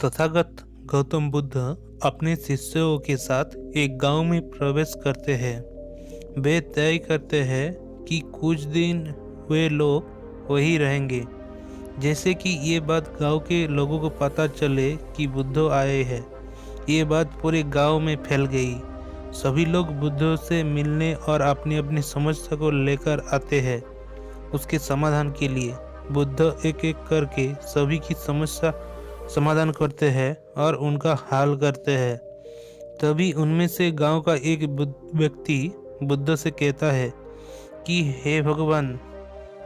तथागत गौतम बुद्ध अपने शिष्यों के साथ एक गांव में प्रवेश करते हैं। वे तय करते हैं कि कुछ दिन वे लोग वहीं रहेंगे। जैसे कि ये बात गांव के लोगों को पता चले कि बुद्ध आए हैं, ये बात पूरे गांव में फैल गई। सभी लोग बुद्ध से मिलने और अपनी अपनी समस्या को लेकर आते हैं। उसके समाधान के लिए बुद्ध एक एक करके सभी की समस्या समाधान करते हैं और उनका हल करते हैं। तभी उनमें से गांव का एक व्यक्ति बुद्ध से कहता है कि हे भगवान,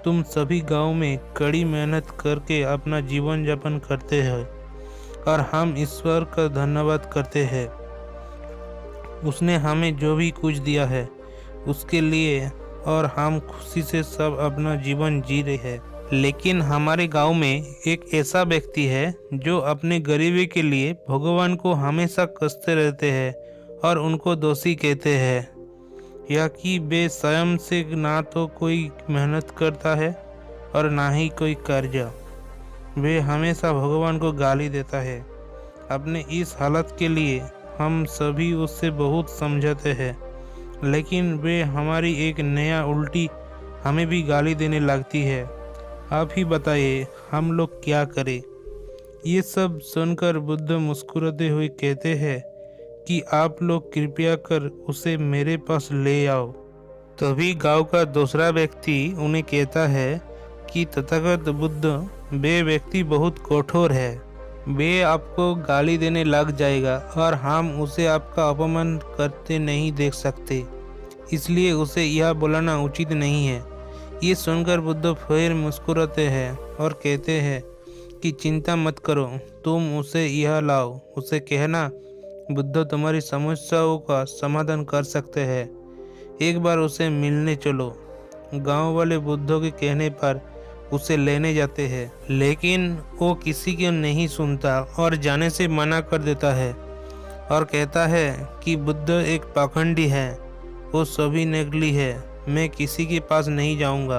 तुम सभी गांव में कड़ी मेहनत करके अपना जीवन यापन करते हैं और हम ईश्वर का धन्यवाद करते हैं। उसने हमें जो भी कुछ दिया है उसके लिए, और हम खुशी से सब अपना जीवन जी रहे हैं। लेकिन हमारे गांव में एक ऐसा व्यक्ति है जो अपने गरीबी के लिए भगवान को हमेशा कोसते रहते हैं और उनको दोषी कहते हैं, या कि वे स्वयं से ना तो कोई मेहनत करता है और ना ही कोई कार्य। वे हमेशा भगवान को गाली देता है। अपने इस हालत के लिए हम सभी उससे बहुत समझाते हैं, लेकिन वे हमारी एक नया उल्टी हमें भी गाली देने लगती है। आप ही बताइए हम लोग क्या करें। ये सब सुनकर बुद्ध मुस्कुराते हुए कहते हैं कि आप लोग कृपया कर उसे मेरे पास ले आओ। तभी गांव का दूसरा व्यक्ति उन्हें कहता है कि तथागत बुद्ध, वे व्यक्ति बहुत कठोर है। वे आपको गाली देने लग जाएगा और हम उसे आपका अपमान करते नहीं देख सकते, इसलिए उसे यह बोलना उचित नहीं है। ये सुनकर बुद्ध फिर मुस्कुराते हैं और कहते हैं कि चिंता मत करो, तुम उसे यह लाओ। उसे कहना, बुद्ध तुम्हारी समस्याओं का समाधान कर सकते हैं, एक बार उसे मिलने चलो। गांव वाले बुद्ध के कहने पर उसे लेने जाते हैं, लेकिन वो किसी को नहीं सुनता और जाने से मना कर देता है और कहता है कि बुद्ध एक पाखंडी है, वो सभी नकली है, मैं किसी के पास नहीं जाऊंगा।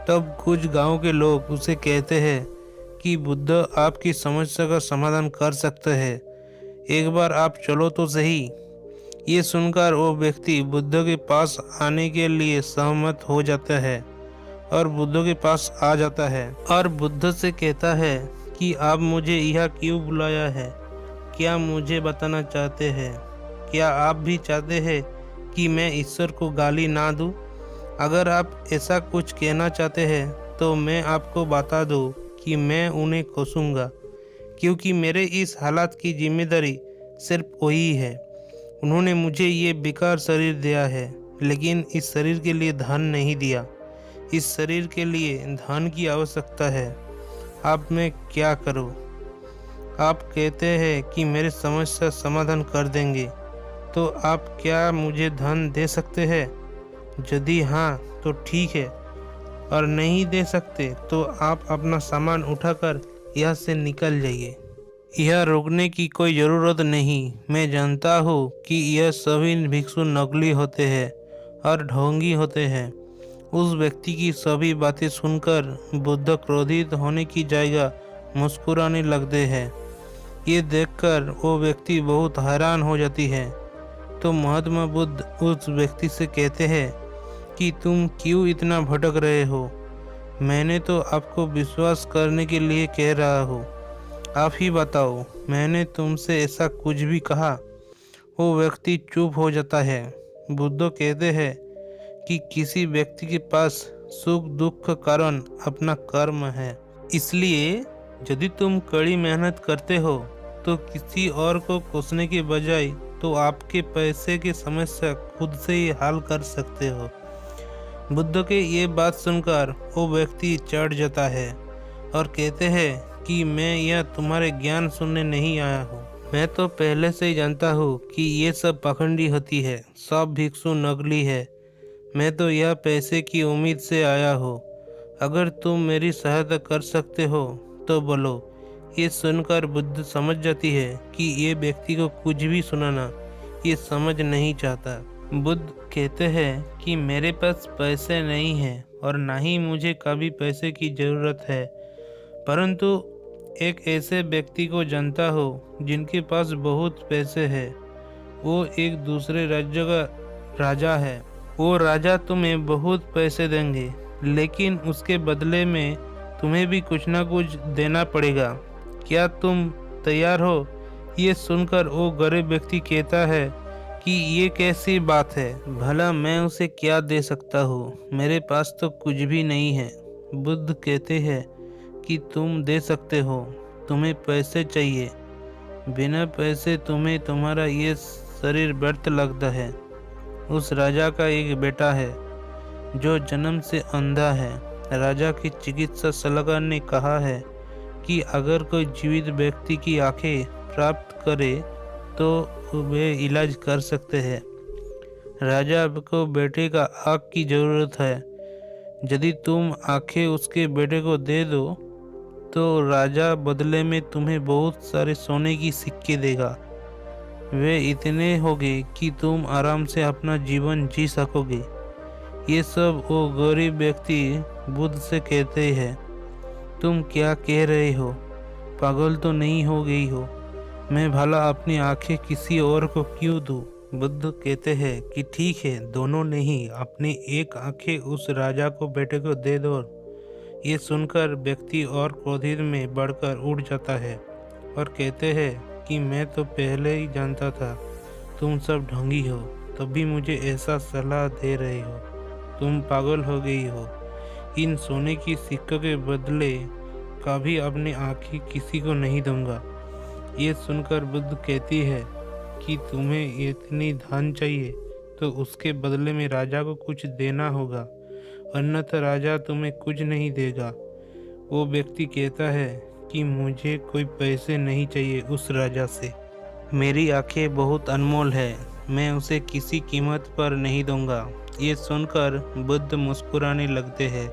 तब कुछ गांव के लोग उसे कहते हैं कि बुद्ध आपकी समस्या का समाधान कर सकते हैं, एक बार आप चलो तो सही। ये सुनकर वो व्यक्ति बुद्ध के पास आने के लिए सहमत हो जाता है और बुद्ध के पास आ जाता है और बुद्ध से कहता है कि आप मुझे यहाँ क्यों बुलाया है, क्या मुझे बताना चाहते हैं? क्या आप भी चाहते हैं कि मैं ईश्वर को गाली ना दूं? अगर आप ऐसा कुछ कहना चाहते हैं तो मैं आपको बता दूं कि मैं उन्हें कोसूंगा, क्योंकि मेरे इस हालात की जिम्मेदारी सिर्फ वही है। उन्होंने मुझे ये बेकार शरीर दिया है, लेकिन इस शरीर के लिए धन नहीं दिया। इस शरीर के लिए धन की आवश्यकता है। अब मैं क्या करूं? आप कहते हैं कि मेरे समस्या समाधान कर देंगे, तो आप क्या मुझे धन दे सकते हैं? यदि हाँ तो ठीक है, और नहीं दे सकते तो आप अपना सामान उठाकर यहाँ से निकल जाइए। यह रोकने की कोई ज़रूरत नहीं। मैं जानता हूँ कि यह सभी भिक्षु नकली होते हैं और ढोंगी होते हैं। उस व्यक्ति की सभी बातें सुनकर बुद्ध क्रोधित होने की जगह मुस्कुराने लगते हैं। ये देखकर वो व्यक्ति बहुत हैरान हो जाती है। तो महात्मा बुद्ध उस व्यक्ति से कहते हैं कि तुम क्यों इतना भटक रहे हो? मैंने तो आपको विश्वास करने के लिए कह रहा हूँ, आप ही बताओ, मैंने तुमसे ऐसा कुछ भी कहा? वो व्यक्ति चुप हो जाता है। बुद्ध कहते हैं कि किसी व्यक्ति के पास सुख दुख का कारण अपना कर्म है, इसलिए यदि तुम कड़ी मेहनत करते हो तो किसी और को कोसने के बजाय तो आपके पैसे की समस्या खुद से ही हल कर सकते हो। बुद्ध के ये बात सुनकर वो व्यक्ति चढ़ जाता है और कहते हैं कि मैं यह तुम्हारे ज्ञान सुनने नहीं आया हूँ। मैं तो पहले से ही जानता हूँ कि ये सब पाखंडी होती है, सब भिक्षु नकली है। मैं तो यह पैसे की उम्मीद से आया हूँ। अगर तुम मेरी सहायता कर सकते हो तो बोलो। ये सुनकर बुद्ध समझ जाती है कि ये व्यक्ति को कुछ भी सुनाना ये समझ नहीं चाहता। बुद्ध कहते हैं कि मेरे पास पैसे नहीं है और ना ही मुझे कभी पैसे की ज़रूरत है, परंतु एक ऐसे व्यक्ति को जानता हो जिनके पास बहुत पैसे है। वो एक दूसरे राज्य का राजा है। वो राजा तुम्हें बहुत पैसे देंगे, लेकिन उसके बदले में तुम्हें भी कुछ ना कुछ देना पड़ेगा। क्या तुम तैयार हो? ये सुनकर वो गरीब व्यक्ति कहता है कि ये कैसी बात है, भला मैं उसे क्या दे सकता हूँ, मेरे पास तो कुछ भी नहीं है। बुद्ध कहते हैं कि तुम दे सकते हो, तुम्हें पैसे चाहिए। बिना पैसे तुम्हें तुम्हारा ये शरीर व्यर्थ लगता है। उस राजा का एक बेटा है जो जन्म से अंधा है। राजा की चिकित्सा सलाहकार ने कहा है कि अगर कोई जीवित व्यक्ति की आंखें प्राप्त करे तो वे इलाज कर सकते हैं। राजा को बेटे का आँख की जरूरत है। यदि तुम आंखें उसके बेटे को दे दो तो राजा बदले में तुम्हें बहुत सारे सोने की सिक्के देगा। वे इतने होंगे कि तुम आराम से अपना जीवन जी सकोगे। ये सब वो गरीब व्यक्ति बुद्ध से कहते हैं, तुम क्या कह रहे हो? पागल तो नहीं हो गई हो? मैं भला अपनी आंखें किसी और को क्यों दूं? बुद्ध कहते हैं कि ठीक है, दोनों नहीं, अपनी एक आंखें उस राजा को बेटे को दे दो। ये सुनकर व्यक्ति और क्रोधित में बढ़कर उठ जाता है और कहते हैं कि मैं तो पहले ही जानता था तुम सब ढोंगी हो, तब भी मुझे ऐसा सलाह दे रहे हो। तुम पागल हो गई हो। इन सोने की सिक्कों के बदले कभी अपनी आंखें किसी को नहीं दूंगा। ये सुनकर बुद्ध कहती है कि तुम्हें इतनी धन चाहिए तो उसके बदले में राजा को कुछ देना होगा, अन्यथा राजा तुम्हें कुछ नहीं देगा। वो व्यक्ति कहता है कि मुझे कोई पैसे नहीं चाहिए उस राजा से। मेरी आंखें बहुत अनमोल है, मैं उसे किसी कीमत पर नहीं दूंगा। ये सुनकर बुद्ध मुस्कुराने लगते हैं।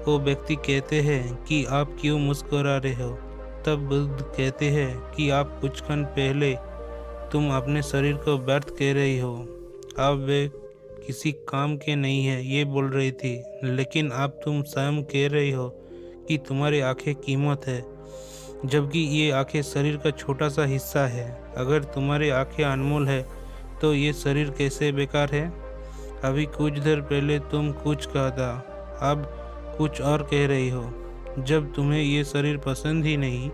वो व्यक्ति कहते हैं कि आप क्यों मुस्कुरा रहे हो? तब बुद्ध कहते हैं कि आप कुछ क्षण पहले तुम अपने शरीर को व्यर्थ कह रही हो। अब वे किसी काम के नहीं है ये बोल रही थी, लेकिन अब तुम स्वयं कह रही हो कि तुम्हारी आंखें कीमत है, जबकि ये आंखें शरीर का छोटा सा हिस्सा है। अगर तुम्हारी आंखें अनमोल है तो ये शरीर कैसे बेकार है? अभी कुछ देर पहले तुम कुछ कहा था, अब कुछ और कह रही हो। जब तुम्हें ये शरीर पसंद ही नहीं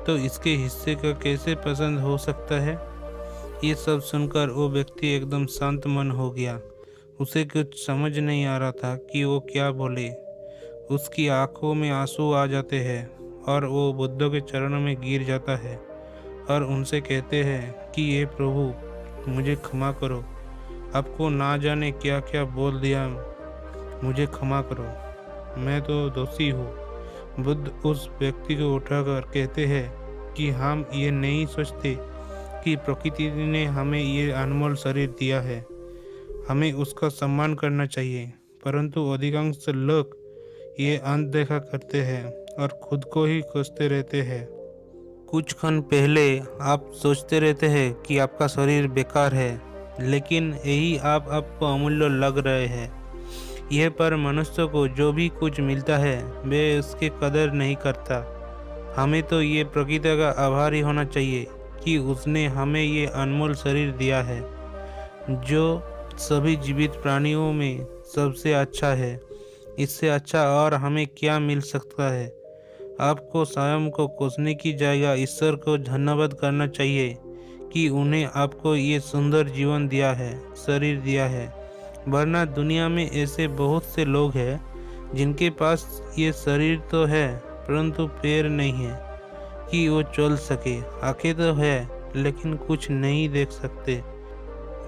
तो इसके हिस्से का कैसे पसंद हो सकता है? ये सब सुनकर वो व्यक्ति एकदम शांत मन हो गया। उसे कुछ समझ नहीं आ रहा था कि वो क्या बोले। उसकी आंखों में आंसू आ जाते हैं और वो बुद्ध के चरणों में गिर जाता है और उनसे कहते हैं कि ये प्रभु, मुझे क्षमा करो, आपको ना जाने क्या क्या बोल दिया, मुझे क्षमा करो, मैं तो दोषी हूँ। बुद्ध उस व्यक्ति को उठाकर कहते हैं कि हम ये नहीं सोचते कि प्रकृति ने हमें ये अनमोल शरीर दिया है, हमें उसका सम्मान करना चाहिए, परंतु अधिकांश लोग ये अनदेखा करते हैं और खुद को ही कोसते रहते हैं। कुछ क्षण पहले आप सोचते रहते हैं कि आपका शरीर बेकार है, लेकिन यही आपको अमूल्य लग रहे हैं। यह पर मनुष्य को जो भी कुछ मिलता है वे उसकी कदर नहीं करता। हमें तो ये प्रकृति का आभारी होना चाहिए कि उसने हमें ये अनमोल शरीर दिया है, जो सभी जीवित प्राणियों में सबसे अच्छा है। इससे अच्छा और हमें क्या मिल सकता है? आपको स्वयं को कोसने की जगह ईश्वर को धन्यवाद करना चाहिए कि उन्हें आपको ये सुंदर जीवन दिया है, शरीर दिया है। वरना दुनिया में ऐसे बहुत से लोग हैं जिनके पास ये शरीर तो है परंतु पैर नहीं है कि वो चल सके, आंखें तो है लेकिन कुछ नहीं देख सकते,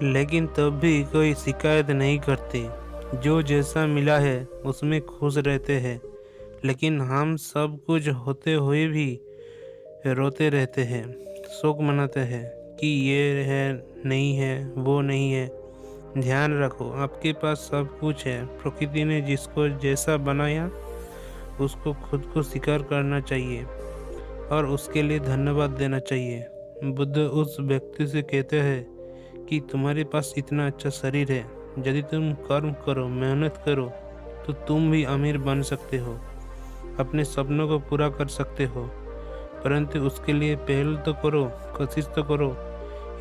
लेकिन तब भी कोई शिकायत नहीं करते। जो जैसा मिला है उसमें खुश रहते हैं। लेकिन हम सब कुछ होते हुए भी रोते रहते हैं, शोक मनाते हैं कि ये है नहीं है, वो नहीं है। ध्यान रखो, आपके पास सब कुछ है। प्रकृति ने जिसको जैसा बनाया उसको खुद को स्वीकार करना चाहिए और उसके लिए धन्यवाद देना चाहिए। बुद्ध उस व्यक्ति से कहते हैं कि तुम्हारे पास इतना अच्छा शरीर है, यदि तुम कर्म करो, मेहनत करो तो तुम भी अमीर बन सकते हो, अपने सपनों को पूरा कर सकते हो। परंतु उसके लिए पहल तो करो, कोशिश तो करो।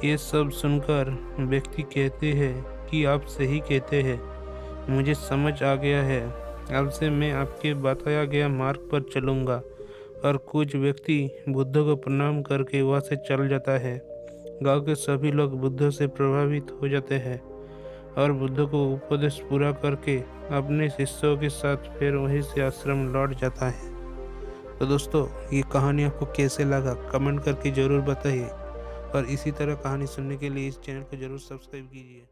ये सब सुनकर व्यक्ति कहते हैं कि आप सही कहते हैं, मुझे समझ आ गया है, अब से मैं आपके बताया गया मार्ग पर चलूँगा। और कुछ व्यक्ति बुद्ध को प्रणाम करके वहाँ से चल जाता है। गांव के सभी लोग बुद्ध से प्रभावित हो जाते हैं और बुद्ध को उपदेश पूरा करके अपने शिष्यों के साथ फिर वहीं से आश्रम लौट जाता है। तो दोस्तों, ये कहानी आपको कैसे लगा कमेंट करके ज़रूर बताइए और इसी तरह कहानी सुनने के लिए इस चैनल को ज़रूर सब्सक्राइब कीजिए।